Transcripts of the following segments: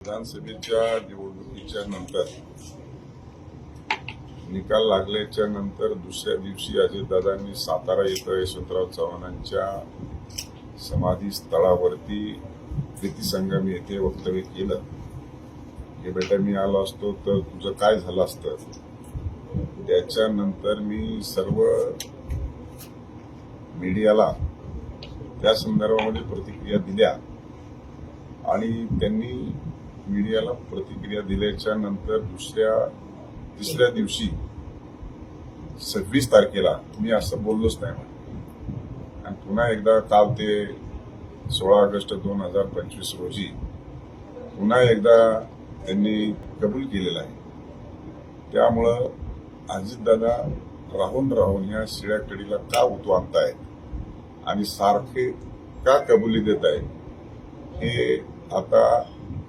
विधानसभेच्या निवडणुकीच्या नंतर निकाल लागल्याच्या नंतर दुसऱ्या दिवशी अजितदादांनी सातारा येथे यशवंतराव चव्हाणांच्या समाधी स्थळावरती प्रीती संगम येथे वक्तव्य केलं की बेटा मी आलो असतो तर तुझं काय झालं असतं. त्याच्यानंतर मी सर्व मीडियाला त्या संदर्भामध्ये प्रतिक्रिया दिल्या आणि त्यांनी मीडियाला प्रतिक्रिया दिल्याच्या नंतर तिसऱ्या दिवशी 26 तारखेला मी असं बोललोच नाही आणि पुन्हा एकदा काल ते 16 ऑगस्ट 2025 रोजी पुन्हा एकदा त्यांनी कबूल केलेलं आहे. त्यामुळं अजितदादा राहून ह्या शिळ्या कडीला का उतू आणतायत आणि सारखे का कबुली देत आहेत हे आता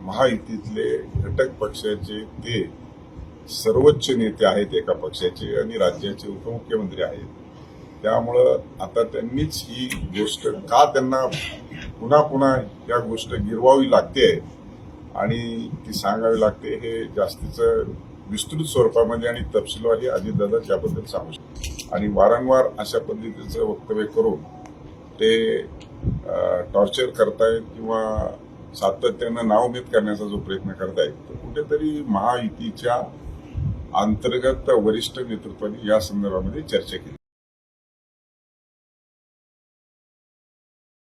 महायुतीतले घटक पक्षाचे ते सर्वोच्च नेते आहेत एका पक्षाचे आणि राज्याचे उपमुख्यमंत्री आहेत. त्यामुळं आता त्यांनीच ही गोष्ट का त्यांना पुन्हा पुन्हा या गोष्ट गिरवावी लागते आणि ती सांगावी लागते हे जास्तीचं विस्तृत स्वरूपामध्ये आणि तपशीलवार अजितदादा त्याबद्दल सांगू शकतात आणि वारंवार अशा पद्धतीचं वक्तव्य करून ते टॉर्चर करतायत किंवा सातत्यानं नावमेद करण्याचा जो प्रयत्न करतायत तो कुठेतरी महायुतीच्या अंतर्गत वरिष्ठ नेतृत्वाने या संदर्भामध्ये चर्चा केली.